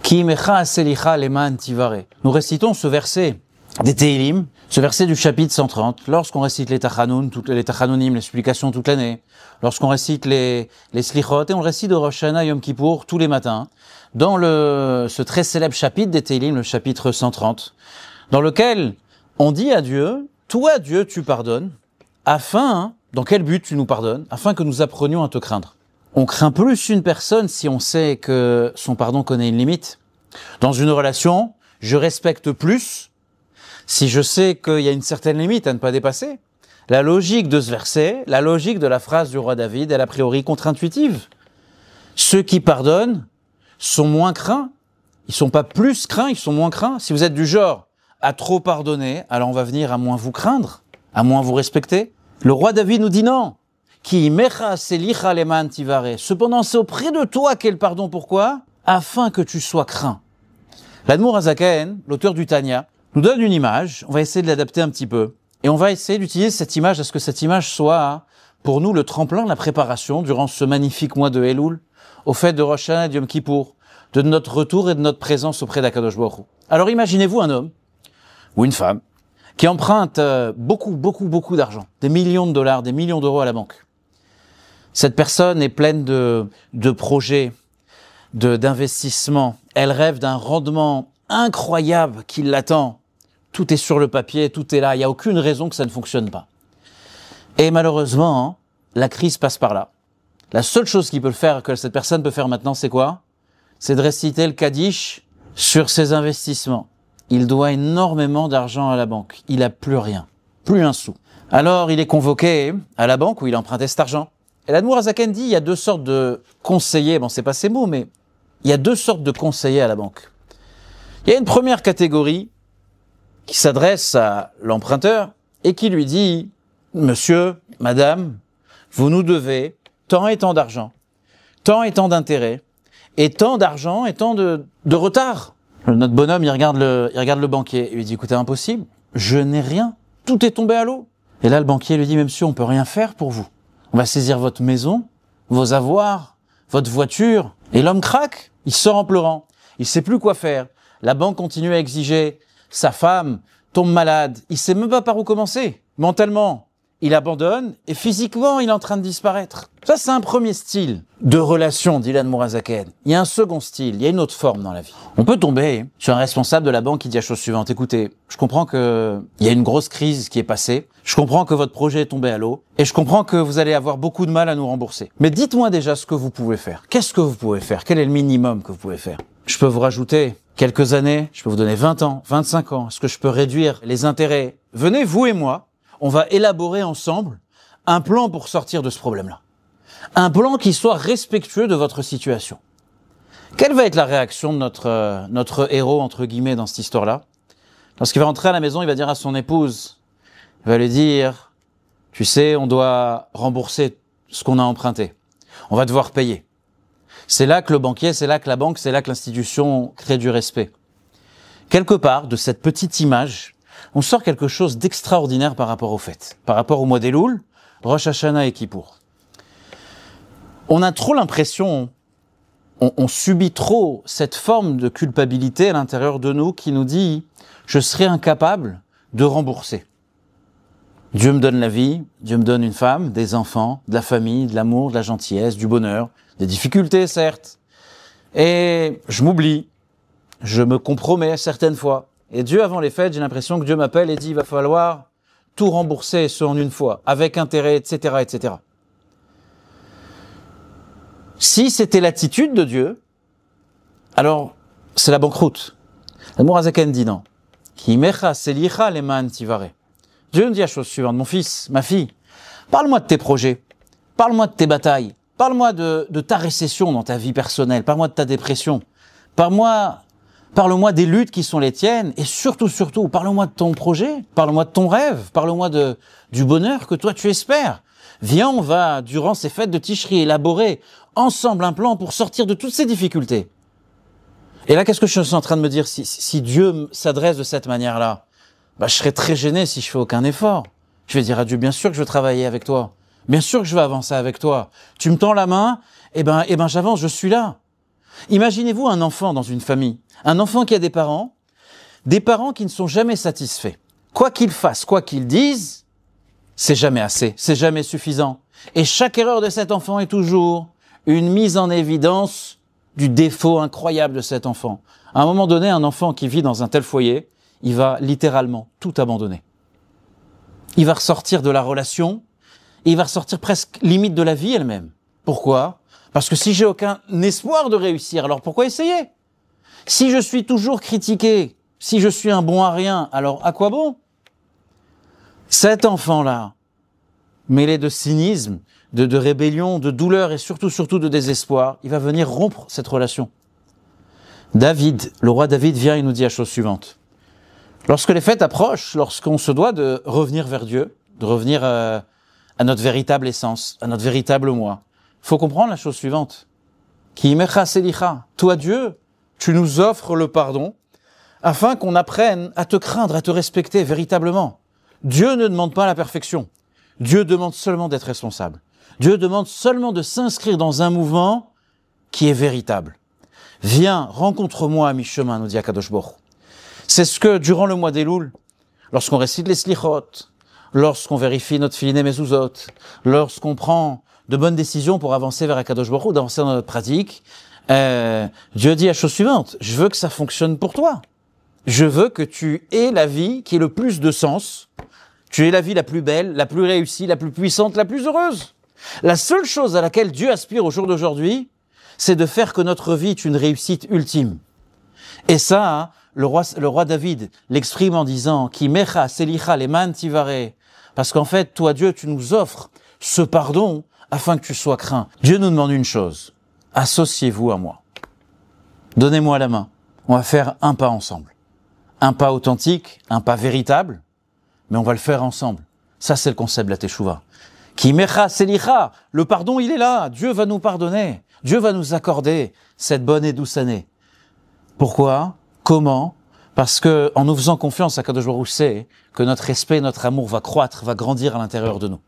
Ki mecha selicha leman tivare. Nous récitons ce verset des Tehillim, ce verset du chapitre 130, lorsqu'on récite les Tachanoun, les Tachanonim, les supplications toute l'année, lorsqu'on récite les Slichot, et on récite de Rosh Hashanah Yom Kippour tous les matins, dans ce très célèbre chapitre des Tehillim, le chapitre 130, dans lequel on dit à Dieu, toi Dieu tu pardonnes, dans quel but tu nous pardonnes? Afin que nous apprenions à te craindre. On craint plus une personne si on sait que son pardon connaît une limite. Dans une relation, je respecte plus si je sais qu'il y a une certaine limite à ne pas dépasser. La logique de ce verset, la logique de la phrase du roi David, elle est a priori contre-intuitive. Ceux qui pardonnent sont moins craints. Ils sont pas plus craints, ils sont moins craints. Si vous êtes du genre à trop pardonner, alors on va venir à moins vous craindre, à moins vous respecter. Le roi David nous dit non. Ki mecha selicha leman tivare. Cependant, c'est auprès de toi qu'est le pardon. Pourquoi? Afin que tu sois craint. L'Admour Hazaken, l'auteur du Tanya, nous donne une image. On va essayer de l'adapter un petit peu. Et on va essayer d'utiliser cette image à ce que cette image soit, pour nous, le tremplin de la préparation durant ce magnifique mois de Elul, au fait de Rosh Hashanah et de Yom Kippour, de notre retour et de notre présence auprès d'Akadosh Baruch Hu. Alors imaginez-vous un homme, ou une femme, qui emprunte beaucoup d'argent, des millions de dollars, des millions d'euros à la banque. Cette personne est pleine de projets, d'investissements. Elle rêve d'un rendement incroyable qui l'attend. Tout est sur le papier, tout est là. Il n'y a aucune raison que ça ne fonctionne pas. Et malheureusement, la crise passe par là. La seule chose que cette personne peut faire maintenant, c'est quoi? C'est de réciter le Kaddish sur ses investissements. Il doit énormément d'argent à la banque. Il n'a plus rien, plus un sou. Alors, il est convoqué à la banque où il empruntait cet argent. Et l'Admour Hazaken dit, il y a deux sortes de conseillers. Bon, c'est pas ces mots, mais il y a deux sortes de conseillers à la banque. Il y a une première catégorie qui s'adresse à l'emprunteur et qui lui dit, monsieur, madame, vous nous devez tant et tant d'argent, tant et tant d'intérêts, et tant d'argent et tant de retard. Notre bonhomme, il regarde le banquier et lui dit, écoutez, impossible, je n'ai rien, tout est tombé à l'eau. Et là, le banquier lui dit, mais monsieur, on peut rien faire pour vous. On va saisir votre maison, vos avoirs, votre voiture. Et l'homme craque, il sort en pleurant. Il sait plus quoi faire. La banque continue à exiger. Sa femme tombe malade. Il sait même pas par où commencer. Mentalement, il abandonne et physiquement, il est en train de disparaître. Ça, c'est un premier style de relation, dit l'Admour Hazaken. Il y a un second style, il y a une autre forme dans la vie. On peut tomber sur un responsable de la banque qui dit la chose suivante. Écoutez, je comprends qu'il y a une grosse crise qui est passée. Je comprends que votre projet est tombé à l'eau. Et je comprends que vous allez avoir beaucoup de mal à nous rembourser. Mais dites-moi déjà ce que vous pouvez faire. Qu'est-ce que vous pouvez faire? Quel est le minimum que vous pouvez faire? Je peux vous rajouter quelques années. Je peux vous donner 20 ans, 25 ans. Est-ce que je peux réduire les intérêts? Venez, vous et moi, on va élaborer ensemble un plan pour sortir de ce problème-là. Un plan qui soit respectueux de votre situation. Quelle va être la réaction de notre héros, entre guillemets, dans cette histoire-là? Lorsqu'il va rentrer à la maison, il va dire à son épouse, il va lui dire, tu sais, on doit rembourser ce qu'on a emprunté. On va devoir payer. C'est là que le banquier, c'est là que la banque, c'est là que l'institution crée du respect. Quelque part, de cette petite image, on sort quelque chose d'extraordinaire par rapport aux fêtes, par rapport au mois d'Elul, Rosh Hashanah et Kippour. On a trop l'impression, on subit trop cette forme de culpabilité à l'intérieur de nous qui nous dit « je serai incapable de rembourser ». Dieu me donne la vie, Dieu me donne une femme, des enfants, de la famille, de l'amour, de la gentillesse, du bonheur, des difficultés certes. Et je m'oublie, je me compromets certaines fois. Et Dieu, avant les fêtes, j'ai l'impression que Dieu m'appelle et dit « il va falloir tout rembourser, et ce en une fois, avec intérêt, etc. etc. » Si c'était l'attitude de Dieu, alors c'est la banqueroute. L'Admour Hazaken dit non. Ki mecha selicha leman tivare. Dieu nous dit la chose suivante, mon fils, ma fille, parle-moi de tes projets, parle-moi de tes batailles, parle-moi de ta récession dans ta vie personnelle, parle-moi de ta dépression, parle-moi des luttes qui sont les tiennes, et surtout, parle-moi de ton projet, parle-moi de ton rêve, parle-moi du bonheur que toi tu espères. Viens, on va, durant ces fêtes de Tishri, élaborer ensemble un plan pour sortir de toutes ces difficultés. Et là, qu'est-ce que je suis en train de me dire? Si Dieu s'adresse de cette manière-là, je serais très gêné si je fais aucun effort. Je vais dire à Dieu, bien sûr que je veux travailler avec toi. Bien sûr que je veux avancer avec toi. Tu me tends la main, eh ben, j'avance, je suis là. Imaginez-vous un enfant dans une famille, un enfant qui a des parents qui ne sont jamais satisfaits. Quoi qu'ils fassent, quoi qu'ils disent, c'est jamais assez, c'est jamais suffisant. Et chaque erreur de cet enfant est toujours une mise en évidence du défaut incroyable de cet enfant. À un moment donné, un enfant qui vit dans un tel foyer, il va littéralement tout abandonner. Il va ressortir de la relation, et il va ressortir presque limite de la vie elle-même. Pourquoi ? Parce que si j'ai aucun espoir de réussir, alors pourquoi essayer ? Si je suis toujours critiqué, si je suis un bon à rien, alors à quoi bon ? Cet enfant-là, mêlé de cynisme, de rébellion, de douleur et surtout de désespoir, il va venir rompre cette relation. David, le roi David vient et nous dit la chose suivante. Lorsque les fêtes approchent, lorsqu'on se doit de revenir vers Dieu, de revenir à notre véritable essence, à notre véritable moi, il faut comprendre la chose suivante. Ki imecha selicha, toi Dieu, tu nous offres le pardon afin qu'on apprenne à te craindre, à te respecter véritablement. Dieu ne demande pas la perfection. Dieu demande seulement d'être responsable. Dieu demande seulement de s'inscrire dans un mouvement qui est véritable. Viens, rencontre-moi à mi-chemin, nous dit Akadosh Baruch Hu. C'est ce que, durant le mois d'Elul, lorsqu'on récite les slichot, lorsqu'on vérifie notre filine mezuzot, lorsqu'on prend de bonnes décisions pour avancer vers Akadosh Baruch Hu, d'avancer dans notre pratique, Dieu dit la chose suivante, je veux que ça fonctionne pour toi. Je veux que tu aies la vie qui ait le plus de sens. Tu aies la vie la plus belle, la plus réussie, la plus puissante, la plus heureuse. La seule chose à laquelle Dieu aspire au jour d'aujourd'hui, c'est de faire que notre vie est une réussite ultime. Et ça, le roi David l'exprime en disant « Ki mecha selicha leman tivare » parce qu'en fait, toi Dieu, tu nous offres ce pardon afin que tu sois craint. Dieu nous demande une chose, associez-vous à moi. Donnez-moi la main. On va faire un pas ensemble. Un pas authentique, un pas véritable, mais on va le faire ensemble. Ça, c'est le concept de la Teshuvah. Ki mecha selicha, le pardon, il est là. Dieu va nous pardonner. Dieu va nous accorder cette bonne et douce année. Pourquoi ? Comment ? Parce que, en nous faisant confiance à Kadosh Baruch Hu, c'est que notre respect, notre amour va croître, va grandir à l'intérieur de nous.